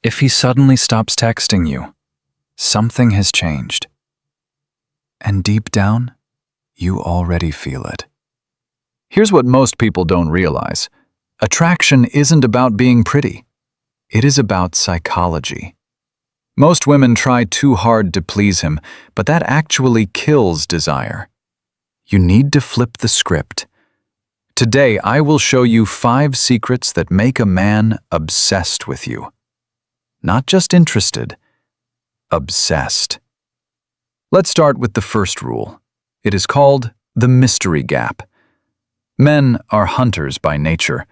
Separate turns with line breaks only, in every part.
If he suddenly stops texting you, something has changed. And deep down, you already feel it. Here's what most people don't realize. Attraction isn't about being pretty. It is about psychology. Most women try too hard to please him, but that actually kills desire. You need to flip the script. Today, I will show you 5 secrets that make a man obsessed with you. Not just interested, obsessed. Let's start with the first rule. It is called the mystery gap. Men are hunters by nature.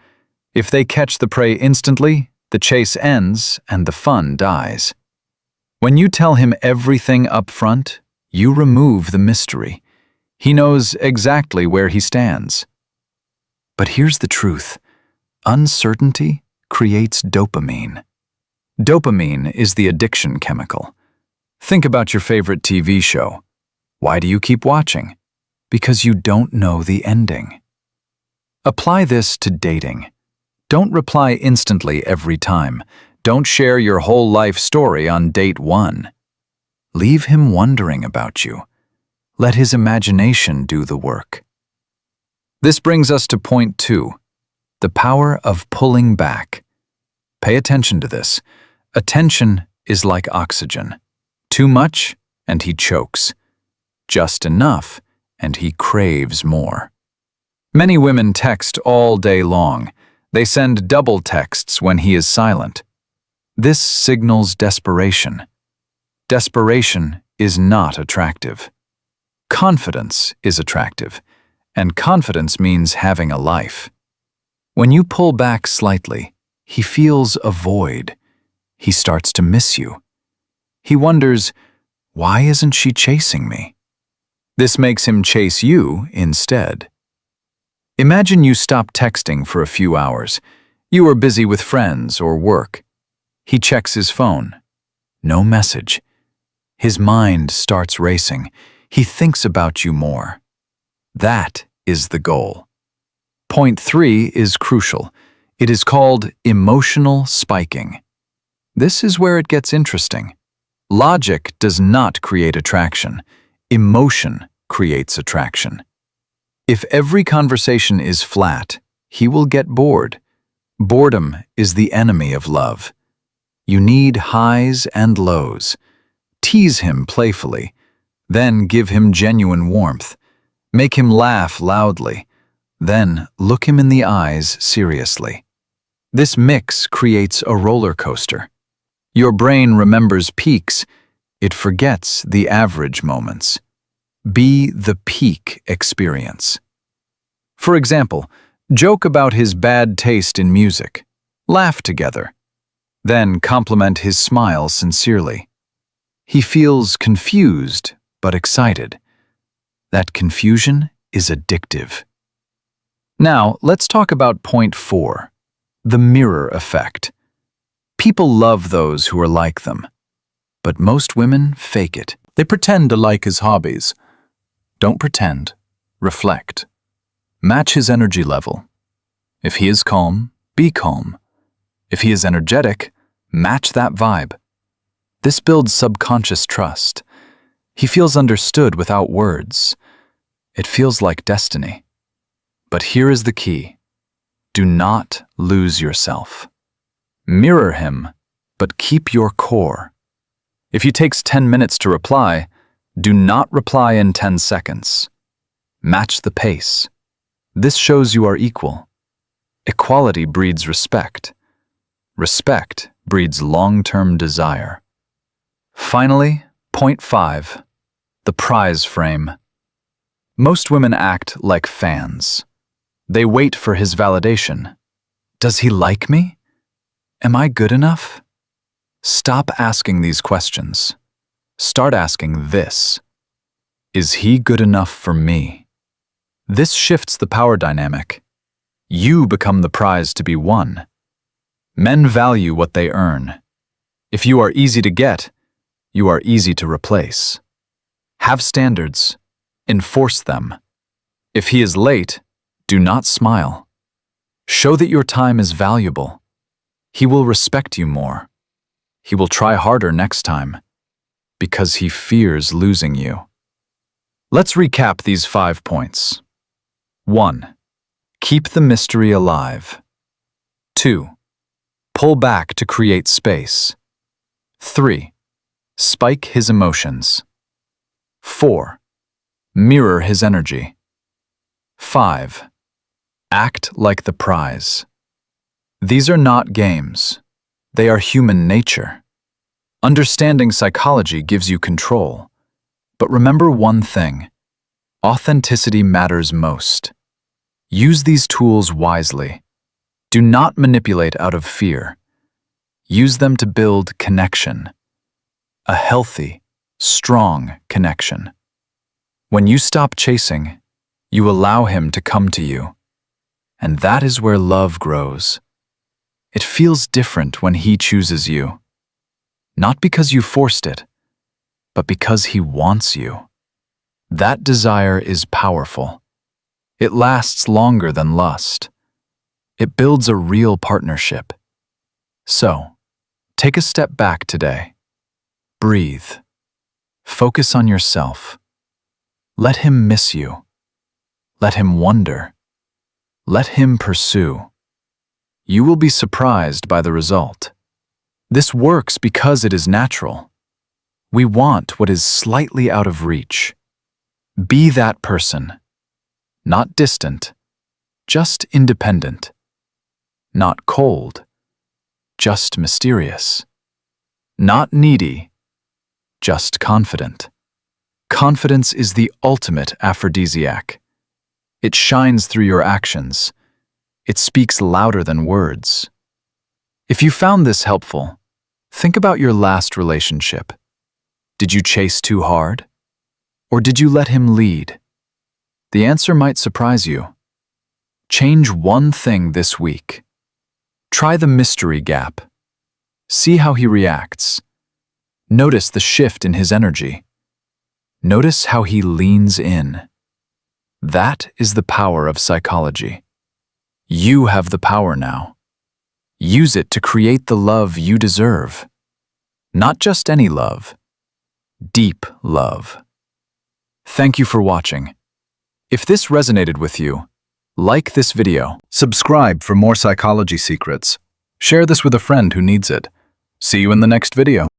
If they catch the prey instantly, the chase ends and the fun dies. When you tell him everything up front, you remove the mystery. He knows exactly where he stands. But here's the truth. Uncertainty creates dopamine. Dopamine is the addiction chemical. Think about your favorite TV show. Why do you keep watching? Because you don't know the ending. Apply this to dating. Don't reply instantly every time. Don't share your whole life story on date 1. Leave him wondering about you. Let his imagination do the work. This brings us to point 2, the power of pulling back. Pay attention to this. Attention is like oxygen. Too much, and he chokes. Just enough, and he craves more. Many women text all day long. They send double texts when he is silent. This signals desperation. Desperation is not attractive. Confidence is attractive, and confidence means having a life. When you pull back slightly, he feels a void. He starts to miss you. He wonders, why isn't she chasing me? This makes him chase you instead. Imagine you stop texting for a few hours. You are busy with friends or work. He checks his phone. No message. His mind starts racing. He thinks about you more. That is the goal. Point 3 is crucial. It is called emotional spiking. This is where it gets interesting. Logic does not create attraction. Emotion creates attraction. If every conversation is flat, he will get bored. Boredom is the enemy of love. You need highs and lows. Tease him playfully, then give him genuine warmth. Make him laugh loudly, then look him in the eyes seriously. This mix creates a roller coaster. Your brain remembers peaks, it forgets the average moments. Be the peak experience. For example, joke about his bad taste in music. Laugh together. Then compliment his smile sincerely. He feels confused but excited. That confusion is addictive. Now, let's talk about point 4, the mirror effect. People love those who are like them, but most women fake it. They pretend to like his hobbies. Don't pretend. Reflect. Match his energy level. If he is calm, be calm. If he is energetic, match that vibe. This builds subconscious trust. He feels understood without words. It feels like destiny. But here is the key. Do not lose yourself. Mirror him, but keep your core. If he takes 10 minutes to reply, do not reply in 10 seconds. Match the pace. This shows you are equal. Equality breeds respect. Respect breeds long-term desire. Finally, point 5, the prize frame. Most women act like fans. They wait for his validation. Does he like me? Am I good enough? Stop asking these questions. Start asking this. Is he good enough for me? This shifts the power dynamic. You become the prize to be won. Men value what they earn. If you are easy to get, you are easy to replace. Have standards. Enforce them. If he is late, do not smile. Show that your time is valuable. He will respect you more. He will try harder next time because he fears losing you. Let's recap these 5 points. 1. Keep the mystery alive. 2. Pull back to create space. 3. Spike his emotions. 4. Mirror his energy. 5. Act like the prize. These are not games. They are human nature. Understanding psychology gives you control. But remember one thing: authenticity matters most. Use these tools wisely. Do not manipulate out of fear. Use them to build connection. A healthy, strong connection. When you stop chasing, you allow him to come to you. And that is where love grows. It feels different when he chooses you. Not because you forced it, but because he wants you. That desire is powerful. It lasts longer than lust. It builds a real partnership. So, take a step back today. Breathe. Focus on yourself. Let him miss you. Let him wonder. Let him pursue. You will be surprised by the result. This works because it is natural. We want what is slightly out of reach. Be that person. Not distant, just independent. Not cold, just mysterious. Not needy, just confident. Confidence is the ultimate aphrodisiac. It shines through your actions. It speaks louder than words. If you found this helpful, think about your last relationship. Did you chase too hard? Or did you let him lead? The answer might surprise you. Change one thing this week. Try the mystery gap. See how he reacts. Notice the shift in his energy. Notice how he leans in. That is the power of psychology. You have the power now. Use it to create the love you deserve. Not just any love. Deep love. Thank you for watching. If this resonated with you, like this video. Subscribe for more psychology secrets. Share this with a friend who needs it. See you in the next video.